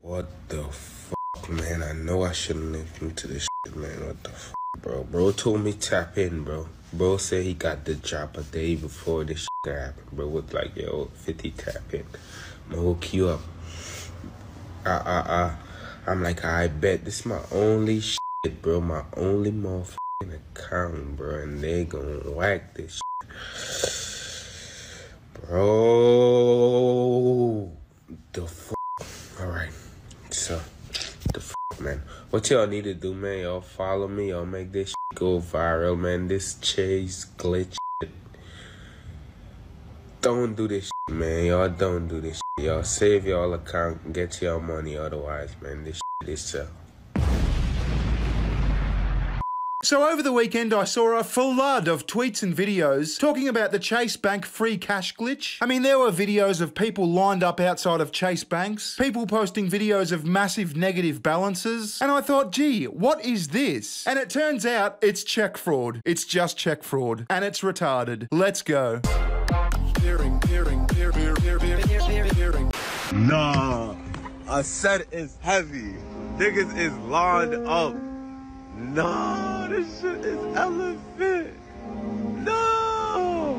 What the fuck, man? I know I shouldn't listen to this shit, man. What the fuck, bro? Bro told me tap in, bro. Bro said he got the job a day before this shit happened, bro. With like, yo, 50 tap in. I'ma hook you up. I'm like, I bet this is my only shit, bro. My only motherfucking account, bro. And they gonna whack this shit. Bro. The fuck. Alright. So, the fuck, man. What y'all need to do, man? Y'all follow me. Y'all make this shit go viral, man. This chase glitch shit. Don't do this shit, man. Y'all don't do this shit. Y'all save y'all account and get y'all money. Otherwise, man, this shit is sell. So over the weekend, I saw a flood of tweets and videos talking about the Chase Bank free cash glitch. I mean, there were videos of people lined up outside of Chase banks, people posting videos of massive negative balances, and I thought, gee, what is this? And it turns out it's check fraud. It's just check fraud, and it's retarded. Let's go. Nah, I said it's heavy. Niggas is lined up. No, this shit is elephant. No.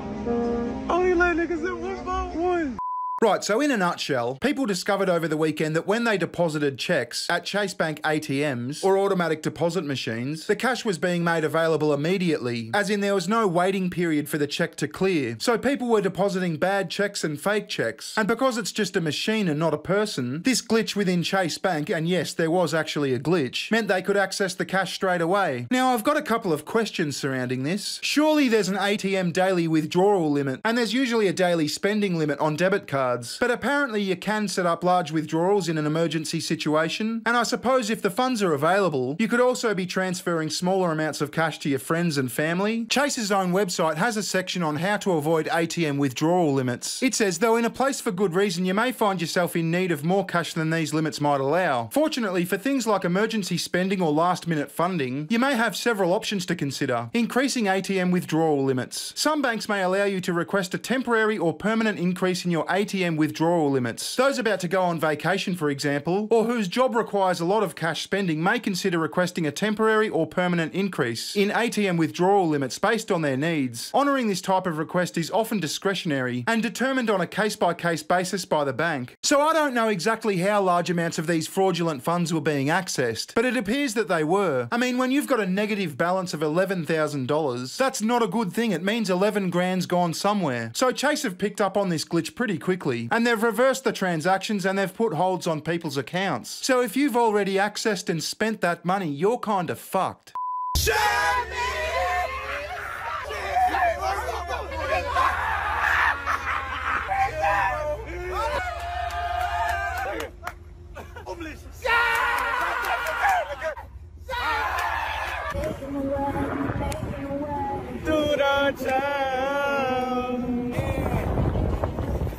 Only let niggas in 1x1. Right, so in a nutshell, people discovered over the weekend that when they deposited checks at Chase Bank ATMs or automatic deposit machines, the cash was being made available immediately, as in there was no waiting period for the check to clear. So people were depositing bad checks and fake checks. And because it's just a machine and not a person, this glitch within Chase Bank, and yes, there was actually a glitch, meant they could access the cash straight away. Now, I've got a couple of questions surrounding this. Surely there's an ATM daily withdrawal limit, and there's usually a daily spending limit on debit cards. But apparently you can set up large withdrawals in an emergency situation, and I suppose if the funds are available, you could also be transferring smaller amounts of cash to your friends and family. Chase's own website has a section on how to avoid ATM withdrawal limits. It says, though in a place for good reason, you may find yourself in need of more cash than these limits might allow. Fortunately, for things like emergency spending or last-minute funding, you may have several options to consider, increasing ATM withdrawal limits. Some banks may allow you to request a temporary or permanent increase in your ATM withdrawal limits. Those about to go on vacation, for example, or whose job requires a lot of cash spending may consider requesting a temporary or permanent increase in ATM withdrawal limits based on their needs. Honouring this type of request is often discretionary and determined on a case-by-case basis by the bank. So I don't know exactly how large amounts of these fraudulent funds were being accessed, but it appears that they were. I mean, when you've got a negative balance of $11,000, that's not a good thing. It means 11 grand's gone somewhere. So Chase have picked up on this glitch pretty quickly, and they've reversed the transactions and they've put holds on people's accounts. So if you've already accessed and spent that money, you're kind of fucked.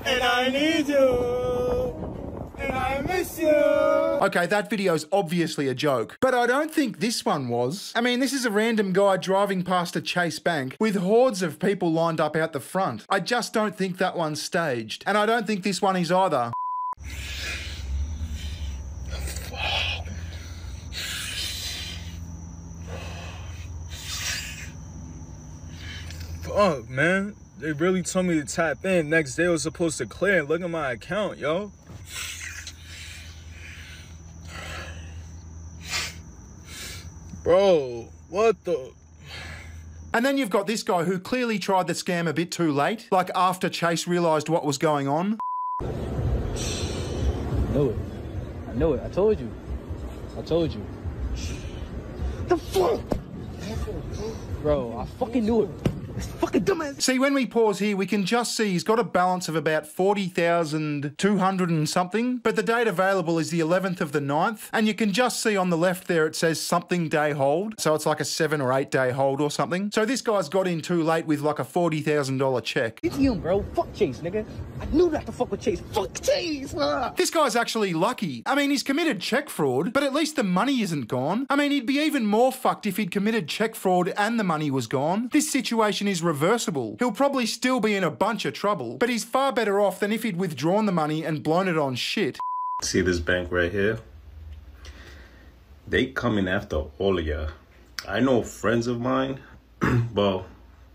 And I need you, and I miss you. Okay, that video's obviously a joke, but I don't think this one was. I mean, this is a random guy driving past a Chase Bank with hordes of people lined up out the front. I just don't think that one's staged, and I don't think this one is either. Fuck, man. They really told me to tap in. Next day I was supposed to clear. Look at my account, yo. Bro, what the... And then you've got this guy who clearly tried the scam a bit too late, like after Chase realised what was going on. I knew it. I knew it. I told you. I told you. The fuck? Bro, I fucking knew it. Fucking dumbass. See, when we pause here, we can just see he's got a balance of about 40,200 and something, but the date available is the 11th of the 9th, and you can just see on the left there it says something day hold, so it's like a 7 or 8 day hold or something. So this guy's got in too late with like a $40,000 check. It's him, bro. Fuck Chase, nigga. I knew not to fuck with Chase. Fuck Chase! This guy's actually lucky. I mean, he's committed check fraud, but at least the money isn't gone. I mean, he'd be even more fucked if he'd committed check fraud and the money was gone. This situation is reversible. He'll probably still be in a bunch of trouble, but he's far better off than if he'd withdrawn the money and blown it on shit. See this bank right here? They coming after all of y'all. I know friends of mine, well,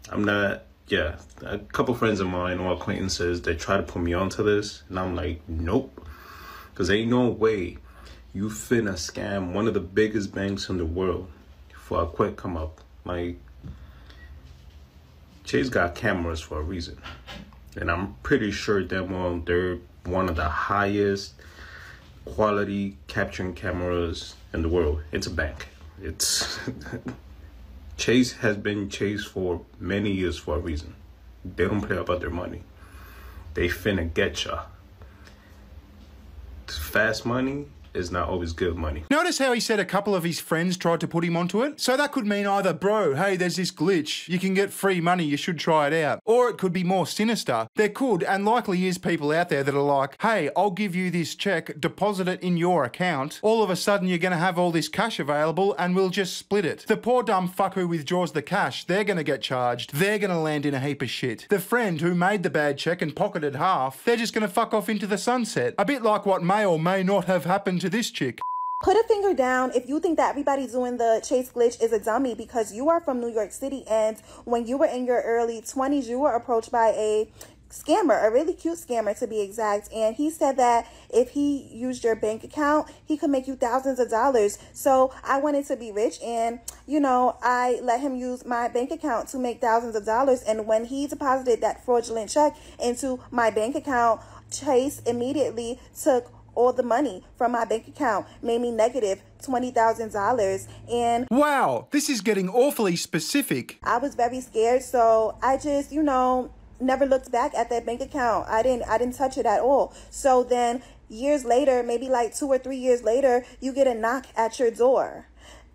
I'm not, yeah, a couple friends of mine or acquaintances, they try to put me onto this, and I'm like, nope. Because ain't no way you finna scam one of the biggest banks in the world for a quick come up. Like, Chase got cameras for a reason. And I'm pretty sure they're one of the highest quality capturing cameras in the world. It's a bank. It's Chase has been Chase for many years for a reason. They don't play about their money. They finna get ya. Fast money is not always good money. Notice how he said a couple of his friends tried to put him onto it? So that could mean either, bro, hey, there's this glitch, you can get free money, you should try it out. Or it could be more sinister. There could and likely is people out there that are like, hey, I'll give you this check, deposit it in your account. All of a sudden you're going to have all this cash available and we'll just split it. The poor dumb fuck who withdraws the cash, they're going to get charged. They're going to land in a heap of shit. The friend who made the bad check and pocketed half, they're just going to fuck off into the sunset. A bit like what may or may not have happened to this chick. Put a finger down if you think that everybody doing the Chase glitch is a dummy, because you are from New York City, and when you were in your early 20s, you were approached by a scammer, a really cute scammer to be exact, and he said that if he used your bank account, he could make you thousands of dollars. So I wanted to be rich, and you know, I let him use my bank account to make thousands of dollars, and when he deposited that fraudulent check into my bank account, Chase immediately took all the money from my bank account, made me negative $20,000. And wow, this is getting awfully specific. I was very scared, so I just, you know, never looked back at that bank account. I didn't touch it at all. So then years later, maybe like 2 or 3 years later, you get a knock at your door.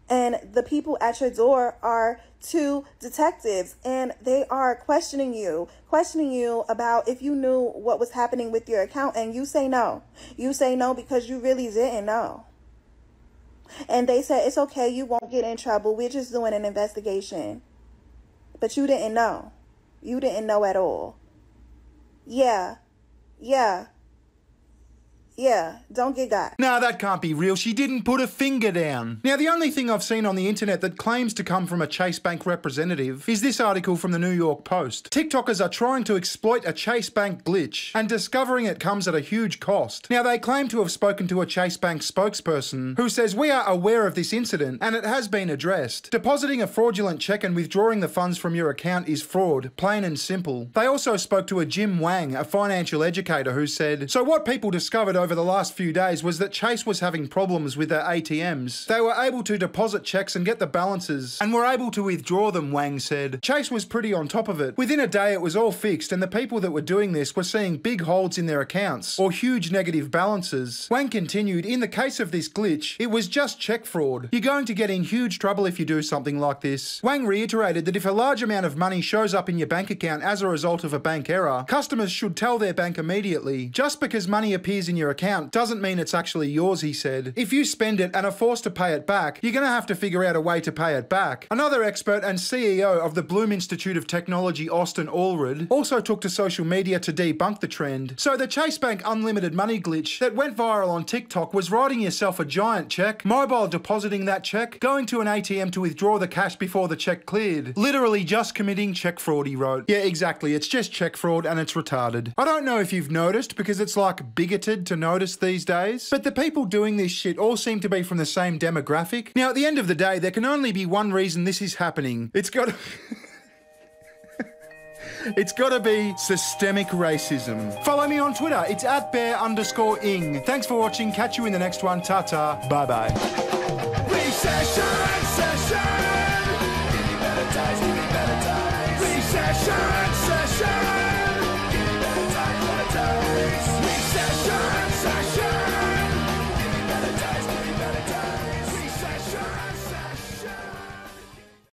And the people at your door are 2 detectives, and they are questioning you about if you knew what was happening with your account, and you say no. You say no because you really didn't know. And they said, it's okay, you won't get in trouble. We're just doing an investigation. But you didn't know. You didn't know at all. Yeah, don't get got. Nah, that can't be real. She didn't put a finger down. Now, the only thing I've seen on the internet that claims to come from a Chase Bank representative is this article from the New York Post. TikTokers are trying to exploit a Chase Bank glitch, and discovering it comes at a huge cost. Now, they claim to have spoken to a Chase Bank spokesperson who says, we are aware of this incident and it has been addressed. Depositing a fraudulent check and withdrawing the funds from your account is fraud, plain and simple. They also spoke to a Jim Wang, a financial educator, who said, so what people discovered over the last few days was that Chase was having problems with their ATMs. They were able to deposit checks and get the balances, and were able to withdraw them, Wang said. Chase was pretty on top of it. Within a day it was all fixed, and the people that were doing this were seeing big holds in their accounts, or huge negative balances. Wang continued, in the case of this glitch, it was just check fraud. You're going to get in huge trouble if you do something like this. Wang reiterated that if a large amount of money shows up in your bank account as a result of a bank error, customers should tell their bank immediately. Just because money appears in your account doesn't mean it's actually yours, he said. If you spend it and are forced to pay it back, you're going to have to figure out a way to pay it back. Another expert and CEO of the Bloom Institute of Technology, Austin Allred, also took to social media to debunk the trend. So the Chase Bank unlimited money glitch that went viral on TikTok was writing yourself a giant check, mobile depositing that check, going to an ATM to withdraw the cash before the check cleared. Literally just committing check fraud, he wrote. Yeah, exactly. It's just check fraud and it's retarded. I don't know if you've noticed, because it's like bigoted to notice these days, but the people doing this shit all seem to be from the same demographic. Now, at the end of the day, there can only be one reason this is happening. It's got to be systemic racism. Follow me on Twitter. It's @bear_ing. Thanks for watching. Catch you in the next one. Ta-ta. Bye-bye. Recession, session.